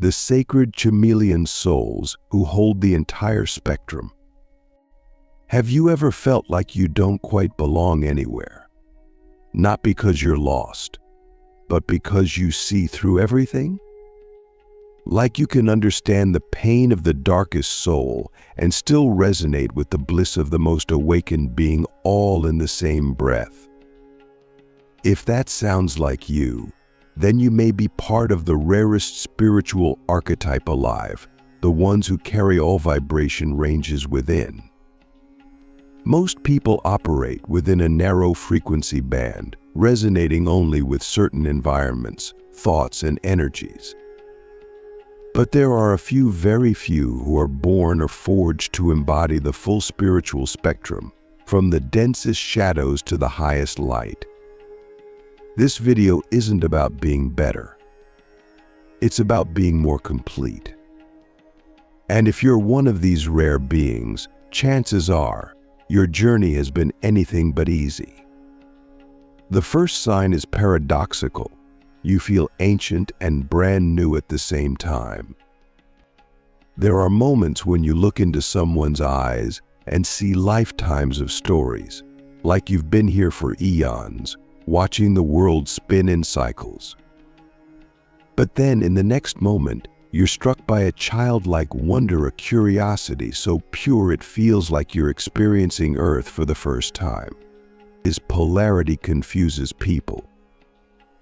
the sacred chameleon souls who hold the entire spectrum. Have you ever felt like you don't quite belong anywhere? Not because you're lost, but because you see through everything? Like you can understand the pain of the darkest soul and still resonate with the bliss of the most awakened being, all in the same breath. If that sounds like you, then you may be part of the rarest spiritual archetype alive, the ones who carry all vibration ranges within. Most people operate within a narrow frequency band, resonating only with certain environments, thoughts, and energies. But there are a few, very few, who are born or forged to embody the full spiritual spectrum, from the densest shadows to the highest light. This video isn't about being better. It's about being more complete. And if you're one of these rare beings, chances are your journey has been anything but easy. The first sign is paradoxical. You feel ancient and brand new at the same time. There are moments when you look into someone's eyes and see lifetimes of stories, like you've been here for eons, watching the world spin in cycles. But then in the next moment, you're struck by a childlike wonder, a curiosity so pure it feels like you're experiencing Earth for the first time. This polarity confuses people.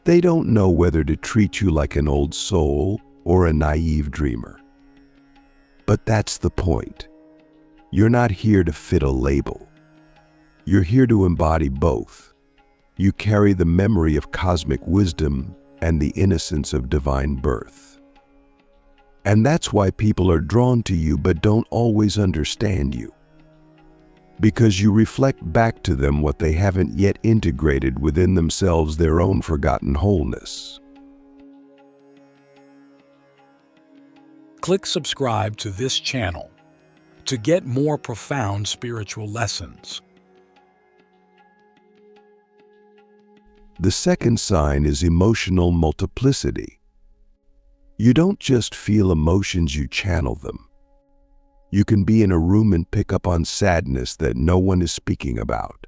They don't know whether to treat you like an old soul or a naive dreamer. But that's the point. You're not here to fit a label. You're here to embody both. You carry the memory of cosmic wisdom and the innocence of divine birth. And that's why people are drawn to you but don't always understand you. Because you reflect back to them what they haven't yet integrated within themselves, their own forgotten wholeness. Click subscribe to this channel to get more profound spiritual lessons. The second sign is emotional multiplicity. You don't just feel emotions, you channel them. You can be in a room and pick up on sadness that no one is speaking about.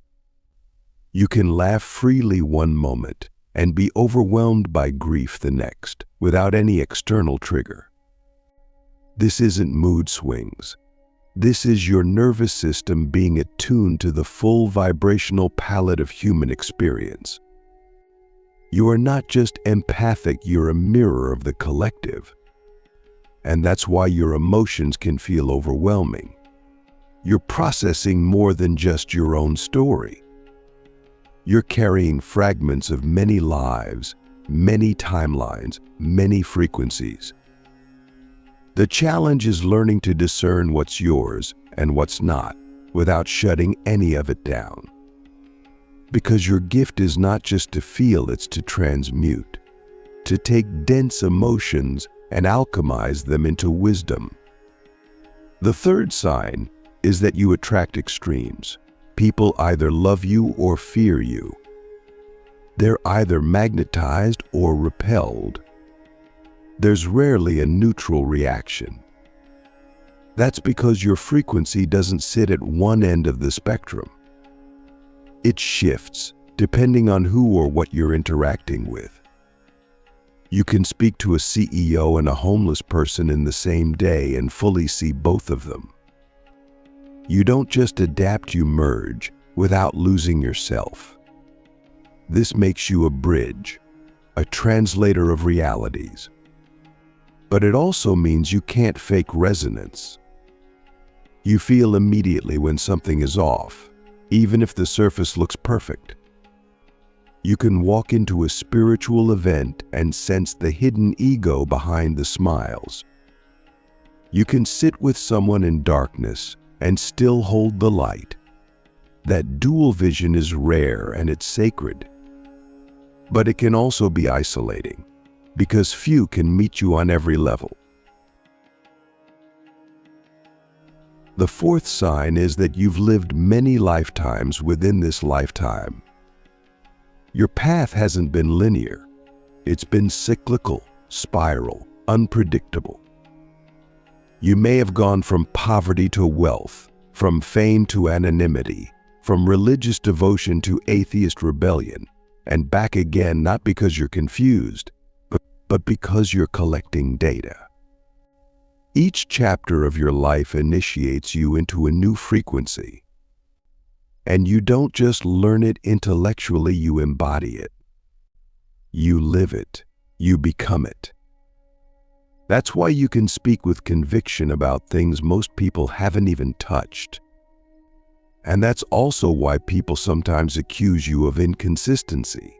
You can laugh freely one moment and be overwhelmed by grief the next, without any external trigger. This isn't mood swings. This is your nervous system being attuned to the full vibrational palette of human experience. You are not just empathic, you're a mirror of the collective. And that's why your emotions can feel overwhelming. You're processing more than just your own story. You're carrying fragments of many lives, many timelines, many frequencies. The challenge is learning to discern what's yours and what's not, without shutting any of it down. Because your gift is not just to feel, it's to transmute, to take dense emotions and alchemize them into wisdom. The third sign is that you attract extremes. People either love you or fear you. They're either magnetized or repelled. There's rarely a neutral reaction. That's because your frequency doesn't sit at one end of the spectrum. It shifts depending on who or what you're interacting with. You can speak to a CEO and a homeless person in the same day and fully see both of them. You don't just adapt, you merge without losing yourself. This makes you a bridge, a translator of realities. But it also means you can't fake resonance. You feel immediately when something is off, even if the surface looks perfect. You can walk into a spiritual event and sense the hidden ego behind the smiles. You can sit with someone in darkness and still hold the light. That dual vision is rare and it's sacred. But it can also be isolating, because few can meet you on every level. The fourth sign is that you've lived many lifetimes within this lifetime. Your path hasn't been linear. It's been cyclical, spiral, unpredictable. You may have gone from poverty to wealth, from fame to anonymity, from religious devotion to atheist rebellion, and back again, not because you're confused, but because you're collecting data. Each chapter of your life initiates you into a new frequency. And you don't just learn it intellectually, you embody it. You live it. You become it. That's why you can speak with conviction about things most people haven't even touched. And that's also why people sometimes accuse you of inconsistency.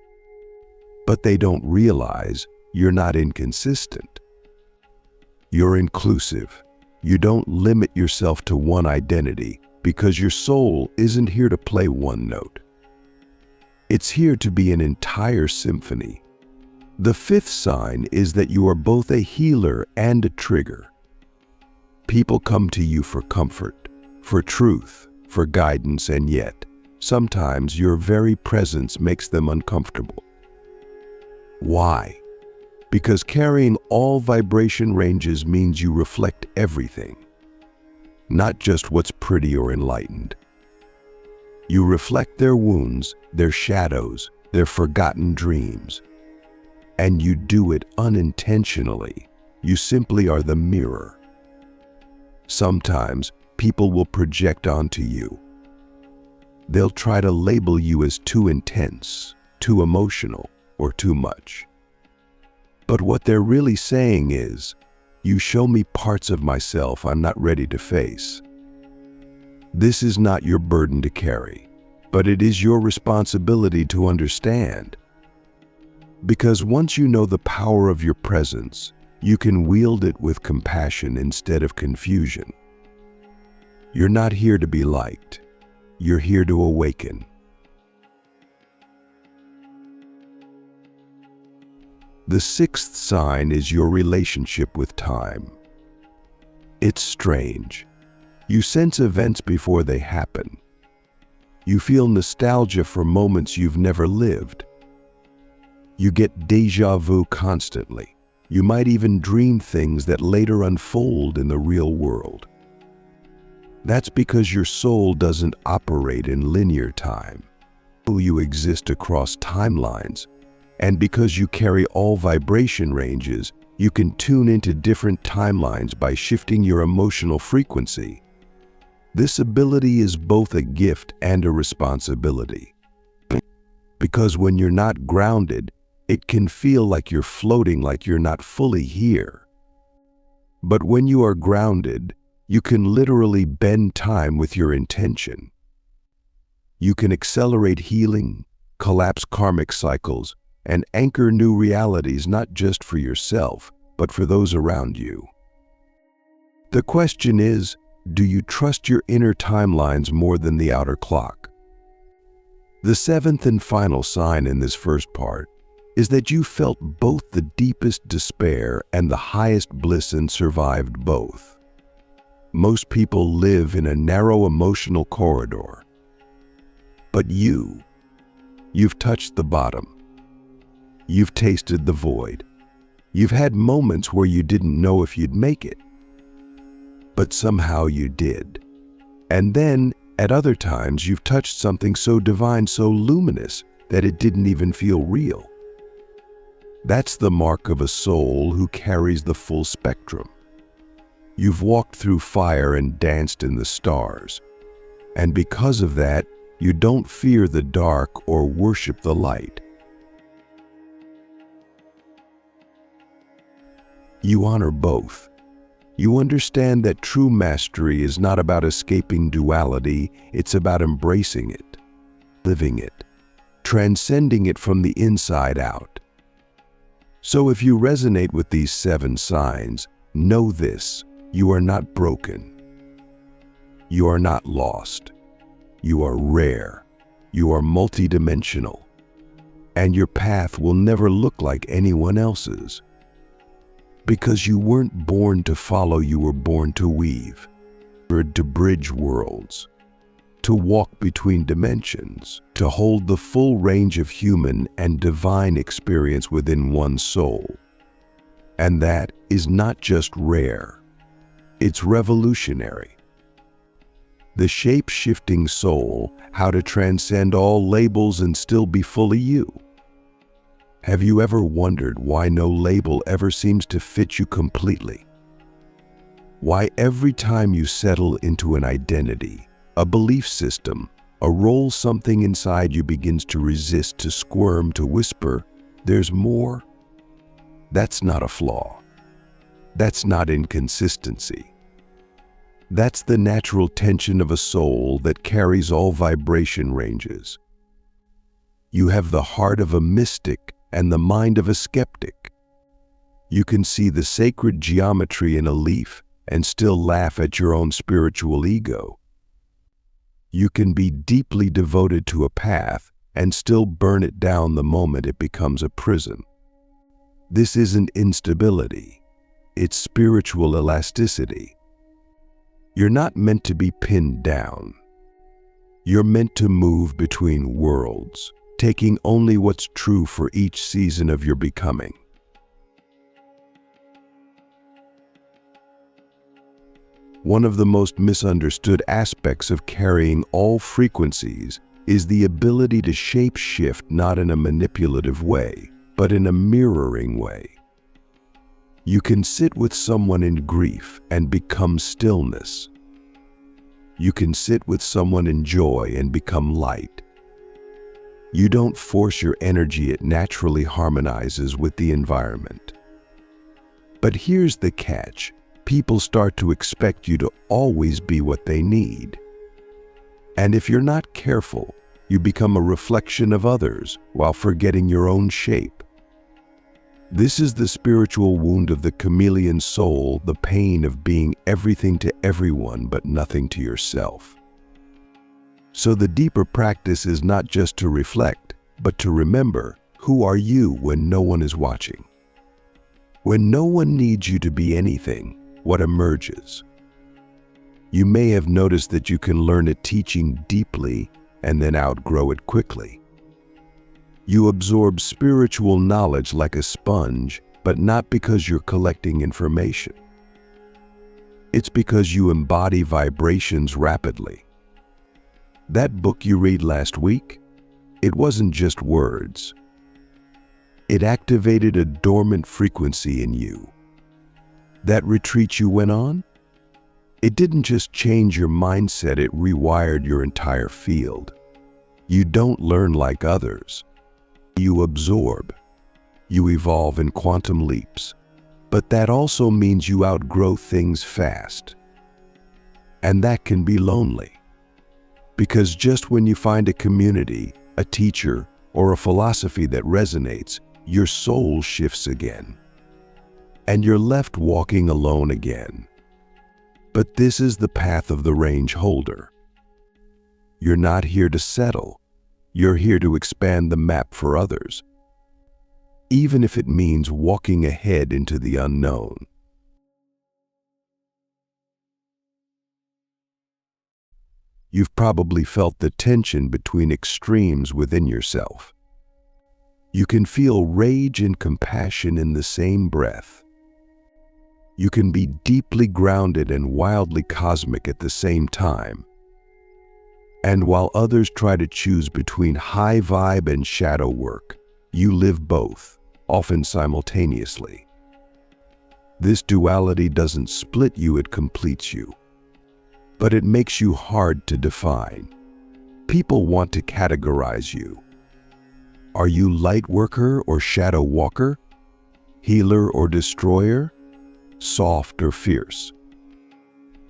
But they don't realize you're not inconsistent. You're inclusive. You don't limit yourself to one identity because your soul isn't here to play one note. It's here to be an entire symphony. The fifth sign is that you are both a healer and a trigger. People come to you for comfort, for truth, for guidance, and yet, sometimes your very presence makes them uncomfortable. Why? Because carrying all vibration ranges means you reflect everything, not just what's pretty or enlightened. You reflect their wounds, their shadows, their forgotten dreams. And you do it unintentionally. You simply are the mirror. Sometimes people will project onto you. They'll try to label you as too intense, too emotional, or too much. But what they're really saying is, you show me parts of myself I'm not ready to face. This is not your burden to carry, but it is your responsibility to understand. Because once you know the power of your presence, you can wield it with compassion instead of confusion. You're not here to be liked. You're here to awaken. The sixth sign is your relationship with time. It's strange. You sense events before they happen. You feel nostalgia for moments you've never lived. You get déjà vu constantly. You might even dream things that later unfold in the real world. That's because your soul doesn't operate in linear time. You exist across timelines. And because you carry all vibration ranges, you can tune into different timelines by shifting your emotional frequency. This ability is both a gift and a responsibility. Because when you're not grounded, it can feel like you're floating, like you're not fully here. But when you are grounded, you can literally bend time with your intention. You can accelerate healing, collapse karmic cycles, and anchor new realities not just for yourself, but for those around you. The question is, do you trust your inner timelines more than the outer clock? The seventh and final sign in this first part is that you felt both the deepest despair and the highest bliss and survived both. Most people live in a narrow emotional corridor. But you've touched the bottom. You've tasted the void. You've had moments where you didn't know if you'd make it. But somehow you did. And then, at other times, you've touched something so divine, so luminous, that it didn't even feel real. That's the mark of a soul who carries the full spectrum. You've walked through fire and danced in the stars. And because of that, you don't fear the dark or worship the light. You honor both. You understand that true mastery is not about escaping duality, it's about embracing it, living it, transcending it from the inside out. So if you resonate with these 7 signs, know this: you are not broken. You are not lost. You are rare. You are multidimensional. And your path will never look like anyone else's. Because you weren't born to follow, you were born to weave, to bridge worlds, to walk between dimensions, to hold the full range of human and divine experience within one soul. And that is not just rare, it's revolutionary. The shape-shifting soul, how to transcend all labels and still be fully you. Have you ever wondered why no label ever seems to fit you completely? Why every time you settle into an identity, a belief system, a role, something inside you begins to resist, to squirm, to whisper, "There's more"? That's not a flaw. That's not inconsistency. That's the natural tension of a soul that carries all vibration ranges. You have the heart of a mystic and the mind of a skeptic. You can see the sacred geometry in a leaf and still laugh at your own spiritual ego. You can be deeply devoted to a path and still burn it down the moment it becomes a prison. This isn't instability, it's spiritual elasticity. You're not meant to be pinned down. You're meant to move between worlds, taking only what's true for each season of your becoming. One of the most misunderstood aspects of carrying all frequencies is the ability to shape-shift, not in a manipulative way, but in a mirroring way. You can sit with someone in grief and become stillness. You can sit with someone in joy and become light. You don't force your energy, it naturally harmonizes with the environment. But here's the catch. People start to expect you to always be what they need. And if you're not careful, you become a reflection of others while forgetting your own shape. This is the spiritual wound of the chameleon soul, the pain of being everything to everyone but nothing to yourself. So the deeper practice is not just to reflect, but to remember, who are you when no one is watching? When no one needs you to be anything, what emerges? You may have noticed that you can learn a teaching deeply and then outgrow it quickly. You absorb spiritual knowledge like a sponge, but not because you're collecting information. It's because you embody vibrations rapidly. That book you read last week, it wasn't just words. It activated a dormant frequency in you. That retreat you went on, it didn't just change your mindset, it rewired your entire field. You don't learn like others. You absorb. You evolve in quantum leaps. But that also means you outgrow things fast. And that can be lonely. Because just when you find a community, a teacher, or a philosophy that resonates, your soul shifts again. And you're left walking alone again. But this is the path of the range holder. You're not here to settle. You're here to expand the map for others, even if it means walking ahead into the unknown. You've probably felt the tension between extremes within yourself. You can feel rage and compassion in the same breath. You can be deeply grounded and wildly cosmic at the same time. And while others try to choose between high vibe and shadow work, you live both, often simultaneously. This duality doesn't split you, it completes you. But it makes you hard to define. People want to categorize you. Are you light worker or shadow walker? Healer or destroyer? Soft or fierce?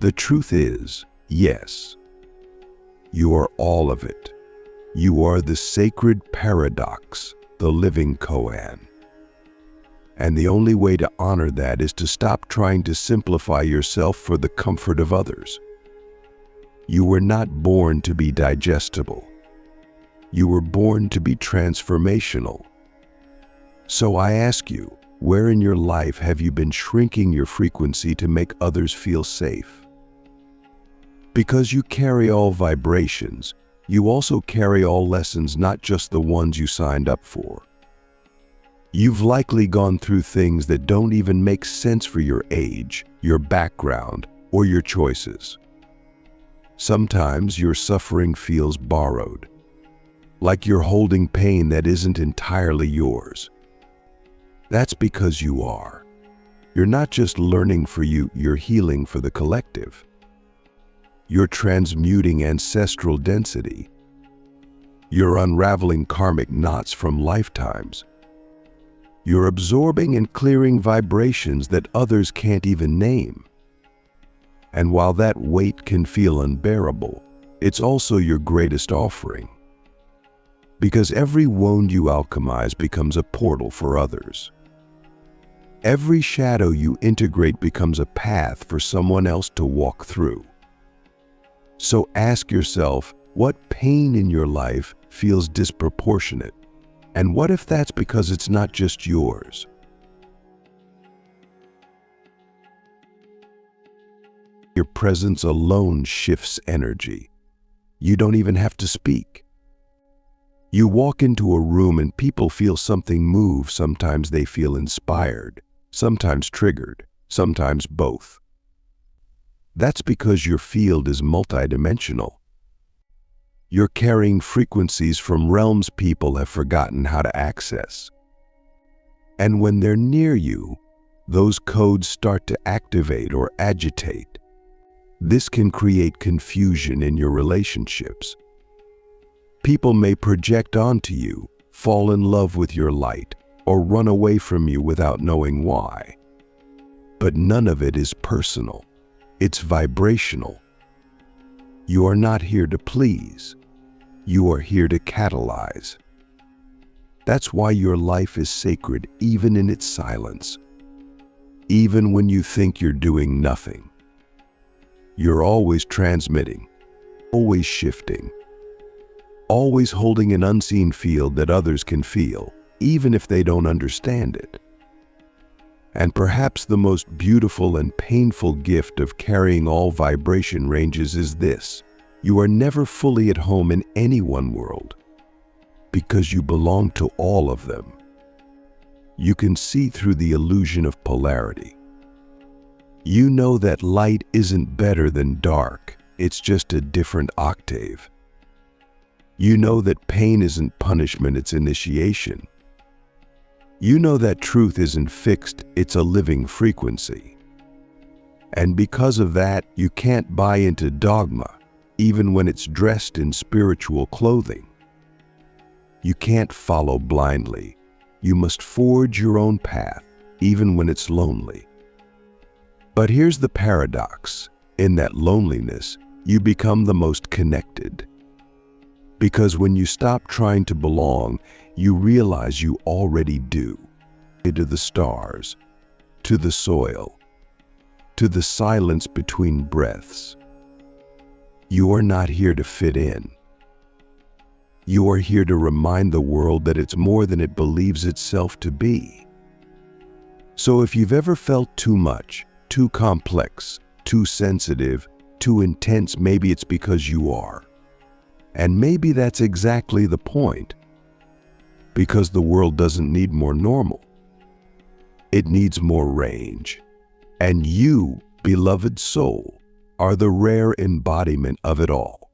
The truth is, yes. You are all of it. You are the sacred paradox, the living koan. And the only way to honor that is to stop trying to simplify yourself for the comfort of others. You were not born to be digestible. You were born to be transformational. So I ask you, where in your life have you been shrinking your frequency to make others feel safe? Because you carry all vibrations, you also carry all lessons, not just the ones you signed up for. You've likely gone through things that don't even make sense for your age, your background, or your choices. Sometimes your suffering feels borrowed, like you're holding pain that isn't entirely yours. That's because you are. You're not just learning for you, you're healing for the collective. You're transmuting ancestral density. You're unraveling karmic knots from lifetimes. You're absorbing and clearing vibrations that others can't even name. And while that weight can feel unbearable, it's also your greatest offering. Because every wound you alchemize becomes a portal for others. Every shadow you integrate becomes a path for someone else to walk through. So ask yourself, what pain in your life feels disproportionate? And what if that's because it's not just yours? Your presence alone shifts energy. You don't even have to speak. You walk into a room and people feel something move. Sometimes they feel inspired, sometimes triggered, sometimes both. That's because your field is multidimensional. You're carrying frequencies from realms people have forgotten how to access. And when they're near you, those codes start to activate or agitate. This can create confusion in your relationships. People may project onto you, fall in love with your light, or run away from you without knowing why. But none of it is personal. It's vibrational. You are not here to please. You are here to catalyze. That's why your life is sacred even in its silence. Even when you think you're doing nothing. You're always transmitting, always shifting, always holding an unseen field that others can feel, even if they don't understand it. And perhaps the most beautiful and painful gift of carrying all vibration ranges is this: you are never fully at home in any one world, because you belong to all of them. You can see through the illusion of polarity. You know that light isn't better than dark, it's just a different octave. You know that pain isn't punishment, it's initiation. You know that truth isn't fixed, it's a living frequency. And because of that, you can't buy into dogma, even when it's dressed in spiritual clothing. You can't follow blindly. You must forge your own path, even when it's lonely. But here's the paradox. In that loneliness, you become the most connected. Because when you stop trying to belong, you realize you already do. To the stars, to the soil, to the silence between breaths. You are not here to fit in. You are here to remind the world that it's more than it believes itself to be. So if you've ever felt too much, too complex, too sensitive, too intense, maybe it's because you are. And maybe that's exactly the point. Because the world doesn't need more normal. It needs more range. And you, beloved soul, are the rare embodiment of it all.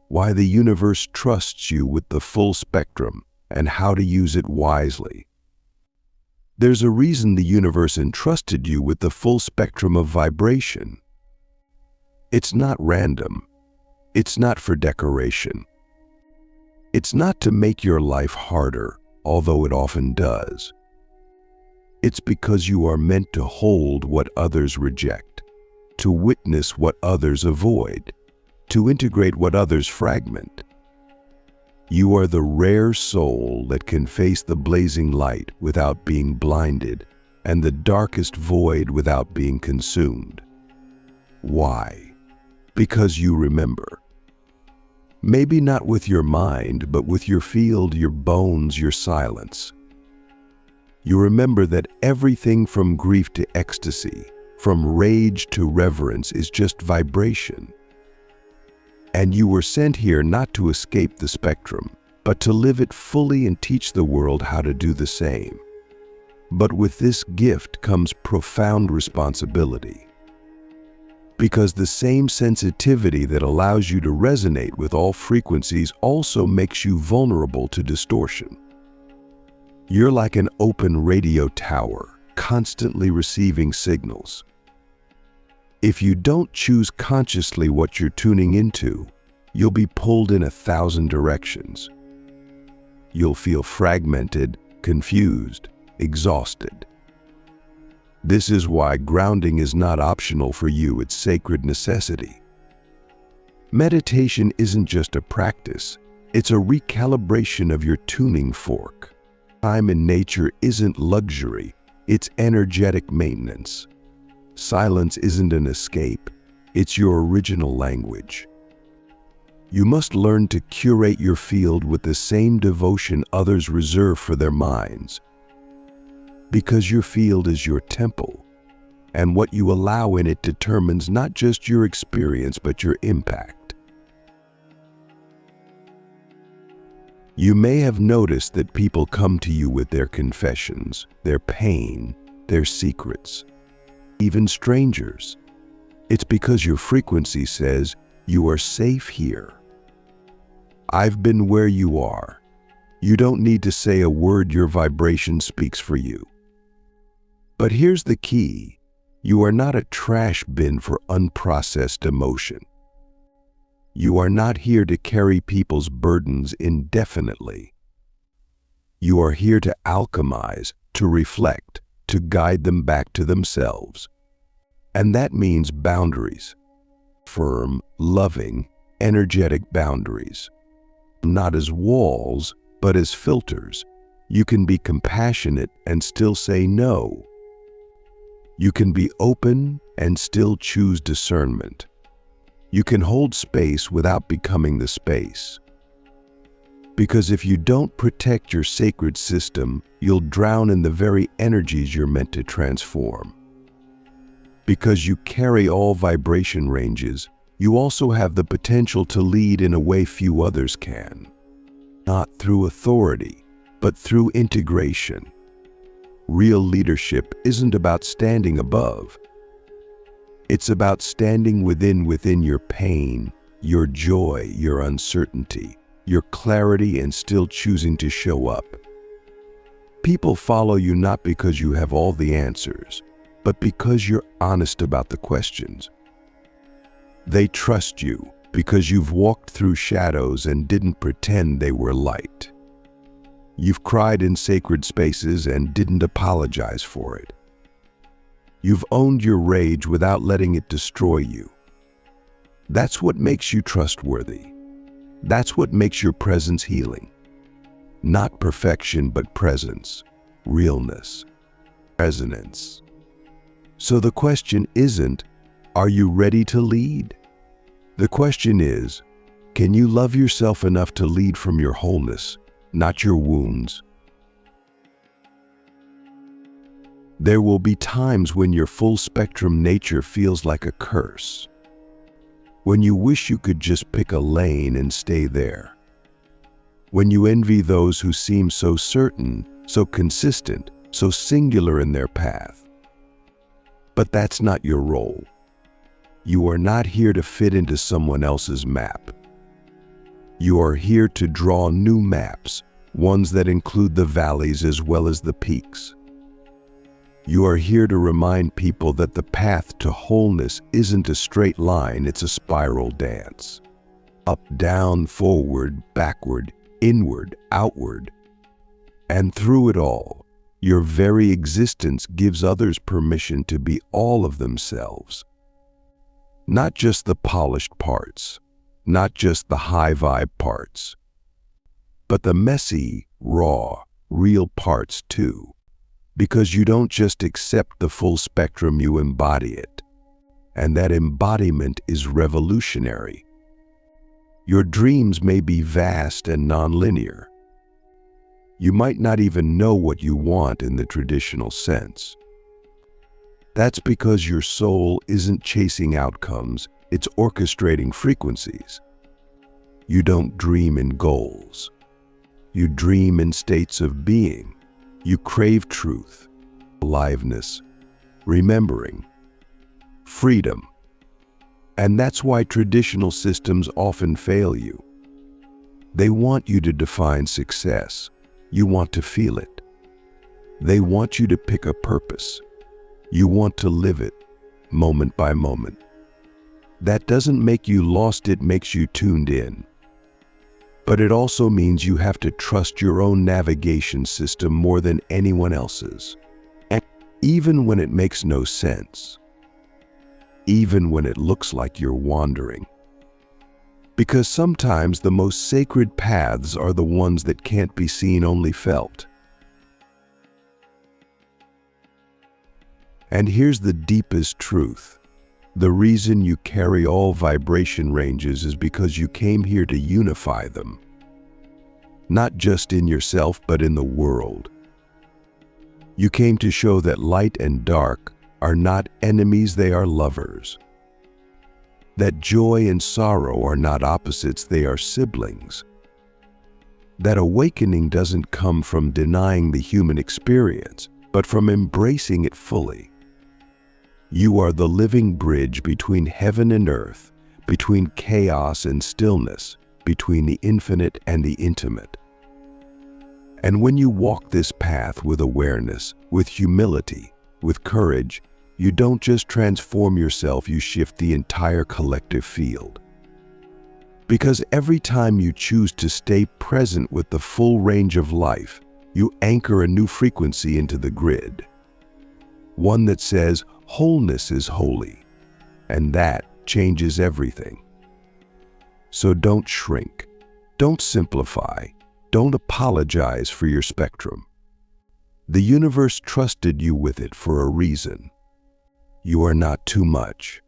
Why the universe trusts you with the full spectrum and how to use it wisely. There's a reason the universe entrusted you with the full spectrum of vibration. It's not random. It's not for decoration. It's not to make your life harder, although it often does. It's because you are meant to hold what others reject, to witness what others avoid, to integrate what others fragment. You are the rare soul that can face the blazing light without being blinded, and the darkest void without being consumed. Why? Because you remember. Maybe not with your mind, but with your field, your bones, your silence. You remember that everything from grief to ecstasy, from rage to reverence is just vibration. And you were sent here not to escape the spectrum, but to live it fully and teach the world how to do the same. But with this gift comes profound responsibility. Because the same sensitivity that allows you to resonate with all frequencies also makes you vulnerable to distortion. You're like an open radio tower, constantly receiving signals. If you don't choose consciously what you're tuning into, you'll be pulled in 1,000 directions. You'll feel fragmented, confused, exhausted. This is why grounding is not optional for you, it's sacred necessity. Meditation isn't just a practice, it's a recalibration of your tuning fork. Time in nature isn't luxury, it's energetic maintenance. Silence isn't an escape, it's your original language. You must learn to curate your field with the same devotion others reserve for their minds. Because your field is your temple, and what you allow in it determines not just your experience but your impact. You may have noticed that people come to you with their confessions, their pain, their secrets, even strangers. It's because your frequency says, "You are safe here. I've been where you are." You don't need to say a word, your vibration speaks for you. But here's the key. You are not a trash bin for unprocessed emotion. You are not here to carry people's burdens indefinitely. You are here to alchemize, to reflect, to guide them back to themselves. And that means boundaries. Firm, loving, energetic boundaries. Not as walls, but as filters. You can be compassionate and still say no. You can be open and still choose discernment. You can hold space without becoming the space. Because if you don't protect your sacred system, you'll drown in the very energies you're meant to transform. Because you carry all vibration ranges, you also have the potential to lead in a way few others can. Not through authority, but through integration. Real leadership isn't about standing above. It's about standing within your pain, your joy, your uncertainty, your clarity, and still choosing to show up. People follow you not because you have all the answers, but because you're honest about the questions. They trust you because you've walked through shadows and didn't pretend they were light. You've cried in sacred spaces and didn't apologize for it. You've owned your rage without letting it destroy you. That's what makes you trustworthy. That's what makes your presence healing. Not perfection, but presence, realness, resonance. So the question isn't, are you ready to lead? The question is, can you love yourself enough to lead from your wholeness, not your wounds? There will be times when your full spectrum nature feels like a curse. When you wish you could just pick a lane and stay there. When you envy those who seem so certain, so consistent, so singular in their path. But that's not your role. You are not here to fit into someone else's map. You are here to draw new maps, ones that include the valleys as well as the peaks. You are here to remind people that the path to wholeness isn't a straight line, it's a spiral dance. Up, down, forward, backward, inward, outward. And through it all, your very existence gives others permission to be all of themselves. Not just the polished parts, not just the high vibe parts, but the messy, raw, real parts too. Because you don't just accept the full spectrum, you embody it. And that embodiment is revolutionary. Your dreams may be vast and nonlinear. You might not even know what you want in the traditional sense. That's because your soul isn't chasing outcomes, it's orchestrating frequencies. You don't dream in goals. You dream in states of being. You crave truth, aliveness, remembering, freedom. And that's why traditional systems often fail you. They want you to define success. You want to feel it. They want you to pick a purpose. You want to live it, moment by moment. That doesn't make you lost, it makes you tuned in. But it also means you have to trust your own navigation system more than anyone else's. And even when it makes no sense. Even when it looks like you're wandering. Because sometimes the most sacred paths are the ones that can't be seen, only felt. And here's the deepest truth. The reason you carry all vibration ranges is because you came here to unify them. Not just in yourself, but in the world. You came to show that light and dark are not enemies, they are lovers. That joy and sorrow are not opposites, they are siblings. That awakening doesn't come from denying the human experience, but from embracing it fully. You are the living bridge between heaven and earth, between chaos and stillness, between the infinite and the intimate. And when you walk this path with awareness, with humility, with courage, you don't just transform yourself, you shift the entire collective field. Because every time you choose to stay present with the full range of life, you anchor a new frequency into the grid. One that says, wholeness is holy, and that changes everything. So don't shrink, don't simplify, don't apologize for your spectrum. The universe trusted you with it for a reason. You are not too much.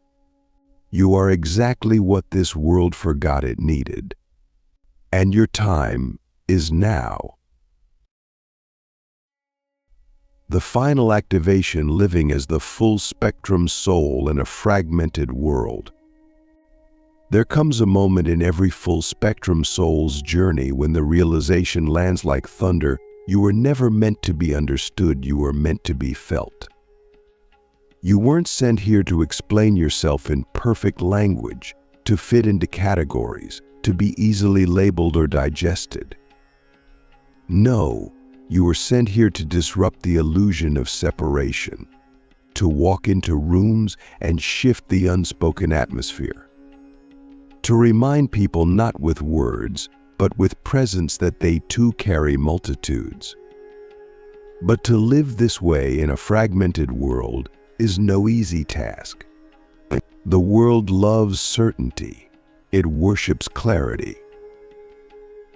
You are exactly what this world forgot it needed. And your time is now. The final activation, living as the full spectrum soul in a fragmented world. There comes a moment in every full spectrum soul's journey when the realization lands like thunder. You were never meant to be understood, you were meant to be felt. You weren't sent here to explain yourself in perfect language, to fit into categories, to be easily labeled or digested. No. You were sent here to disrupt the illusion of separation, to walk into rooms and shift the unspoken atmosphere, to remind people not with words, but with presence that they too carry multitudes. But to live this way in a fragmented world is no easy task. The world loves certainty. It worships clarity.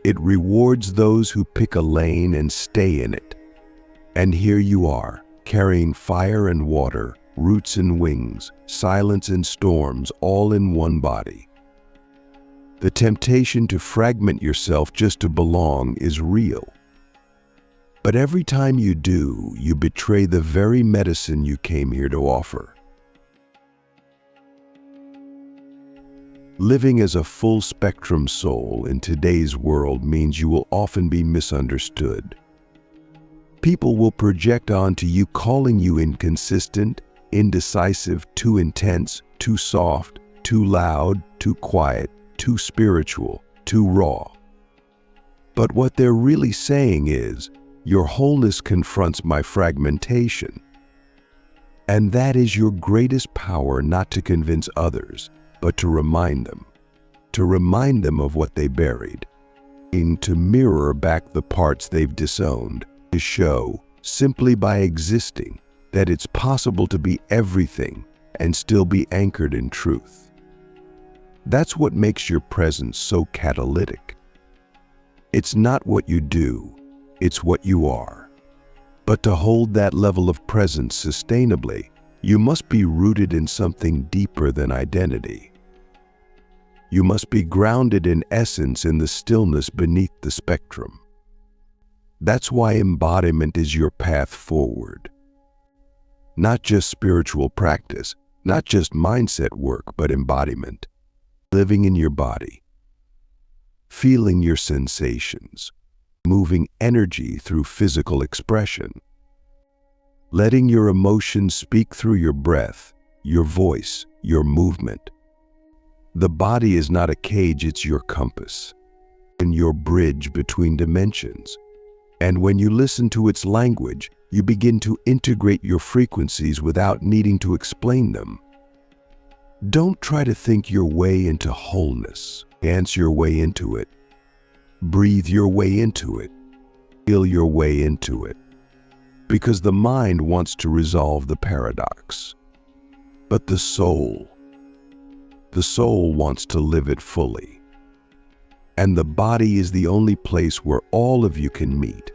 It rewards those who pick a lane and stay in it. And here you are, carrying fire and water, roots and wings, silence and storms, all in one body. The temptation to fragment yourself just to belong is real. But every time you do, you betray the very medicine you came here to offer. Living as a full spectrum soul in today's world means you will often be misunderstood. People will project onto you, calling you inconsistent, indecisive, too intense, too soft, too loud, too quiet, too spiritual, too raw. But what they're really saying is, your wholeness confronts my fragmentation. And that is your greatest power, not to convince others, but to remind them of what they buried, and to mirror back the parts they've disowned, to show, simply by existing, that it's possible to be everything and still be anchored in truth. That's what makes your presence so catalytic. It's not what you do, it's what you are. But to hold that level of presence sustainably, you must be rooted in something deeper than identity. You must be grounded in essence, in the stillness beneath the spectrum. That's why embodiment is your path forward. Not just spiritual practice, not just mindset work, but embodiment. Living in your body, feeling your sensations, moving energy through physical expression. Letting your emotions speak through your breath, your voice, your movement. The body is not a cage, it's your compass and your bridge between dimensions. And when you listen to its language, you begin to integrate your frequencies without needing to explain them. Don't try to think your way into wholeness. Dance your way into it. Breathe your way into it. Feel your way into it. Because the mind wants to resolve the paradox. But the soul wants to live it fully. And the body is the only place where all of you can meet.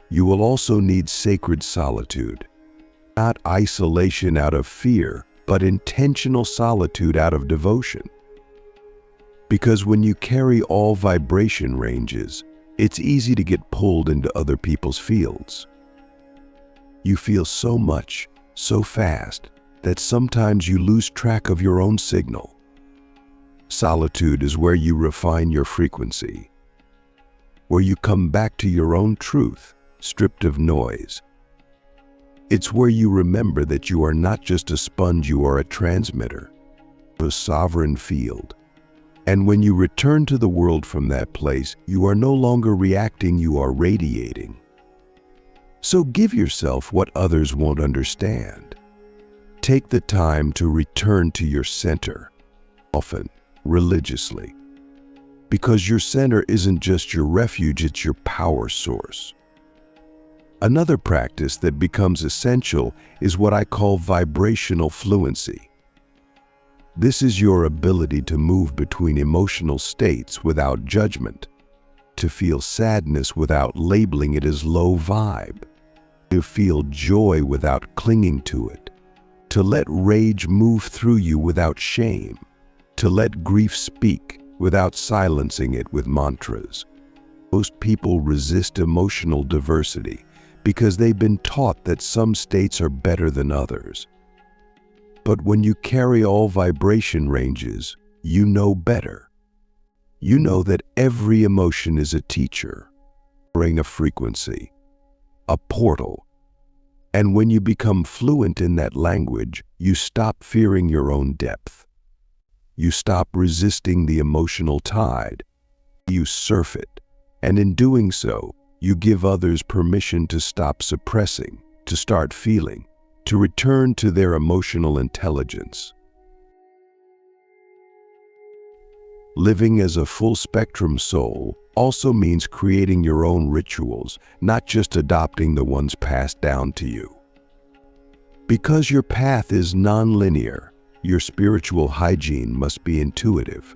You will also need sacred solitude. Not isolation out of fear, but intentional solitude out of devotion. Because when you carry all vibration ranges, it's easy to get pulled into other people's fields. You feel so much, so fast, that sometimes you lose track of your own signal. Solitude is where you refine your frequency, where you come back to your own truth, stripped of noise. It's where you remember that you are not just a sponge, you are a transmitter, a sovereign field. And when you return to the world from that place, you are no longer reacting, you are radiating. So give yourself what others won't understand. Take the time to return to your center, often, religiously. Because your center isn't just your refuge, it's your power source. Another practice that becomes essential is what I call vibrational fluency. This is your ability to move between emotional states without judgment, to feel sadness without labeling it as low vibe, to feel joy without clinging to it, to let rage move through you without shame, to let grief speak without silencing it with mantras. Most people resist emotional diversity because they've been taught that some states are better than others. But when you carry all vibration ranges, you know better. You know that every emotion is a teacher, bring a frequency, a portal. And when you become fluent in that language, you stop fearing your own depth. You stop resisting the emotional tide. You surf it. And in doing so, you give others permission to stop suppressing, to start feeling, to return to their emotional intelligence. Living as a full-spectrum soul also means creating your own rituals, not just adopting the ones passed down to you. Because your path is non-linear, your spiritual hygiene must be intuitive.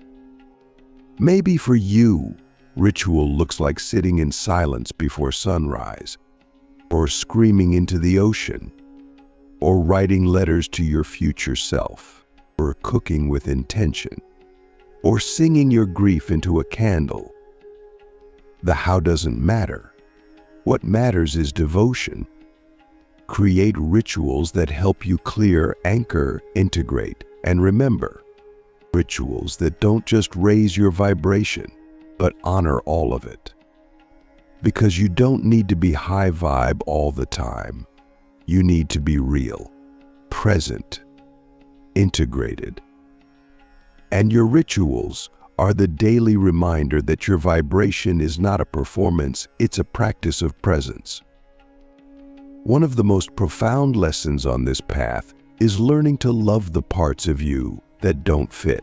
Maybe for you, ritual looks like sitting in silence before sunrise, or screaming into the ocean, or writing letters to your future self, or cooking with intention, or singing your grief into a candle. The how doesn't matter. What matters is devotion. Create rituals that help you clear, anchor, integrate, and remember. Rituals that don't just raise your vibration, but honor all of it. Because you don't need to be high vibe all the time. You need to be real, present, integrated. And your rituals are the daily reminder that your vibration is not a performance, it's a practice of presence. One of the most profound lessons on this path is learning to love the parts of you that don't fit.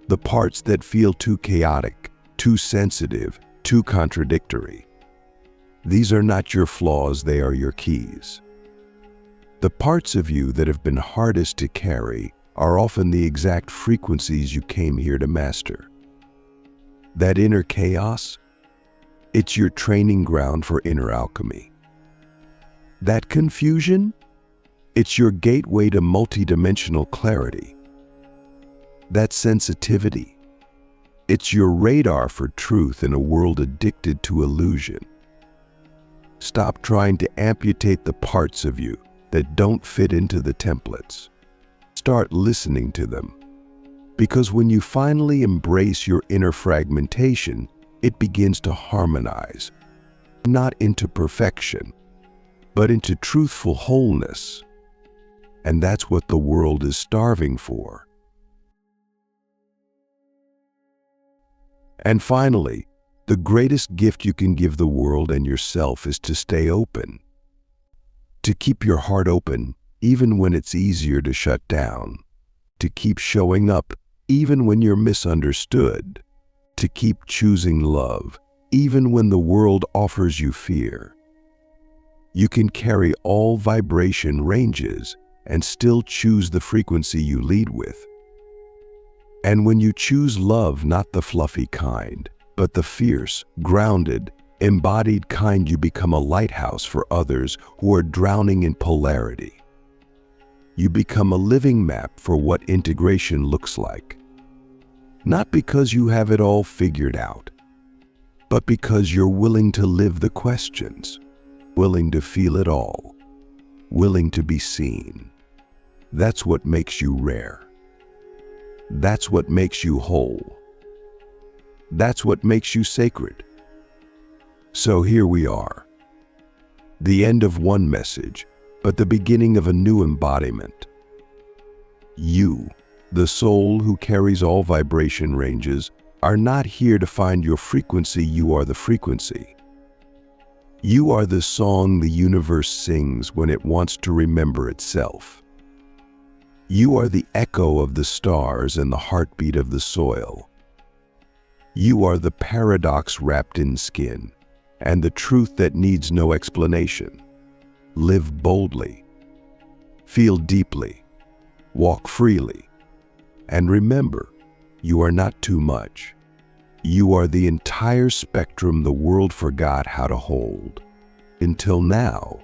The parts that feel too chaotic, too sensitive, too contradictory. These are not your flaws, they are your keys. The parts of you that have been hardest to carry are often the exact frequencies you came here to master. That inner chaos, it's your training ground for inner alchemy. That confusion, it's your gateway to multidimensional clarity. That sensitivity, it's your radar for truth in a world addicted to illusion. Stop trying to amputate the parts of you that don't fit into the templates. Start listening to them. Because when you finally embrace your inner fragmentation, it begins to harmonize, not into perfection, but into truthful wholeness. And that's what the world is starving for. And finally, the greatest gift you can give the world and yourself is to stay open. To keep your heart open, even when it's easier to shut down. To keep showing up, even when you're misunderstood. To keep choosing love, even when the world offers you fear. You can carry all vibration ranges and still choose the frequency you lead with. And when you choose love, not the fluffy kind, but the fierce, grounded, embodied kind, you become a lighthouse for others who are drowning in polarity. You become a living map for what integration looks like. Not because you have it all figured out, but because you're willing to live the questions, willing to feel it all, willing to be seen. That's what makes you rare. That's what makes you whole. That's what makes you sacred. So here we are. The end of one message, but the beginning of a new embodiment. You, the soul who carries all vibration ranges, are not here to find your frequency. You are the frequency. You are the song the universe sings when it wants to remember itself. You are the echo of the stars and the heartbeat of the soil. You are the paradox wrapped in skin, and the truth that needs no explanation. Live boldly, feel deeply, walk freely, and remember, you are not too much. You are the entire spectrum the world forgot how to hold. Until now.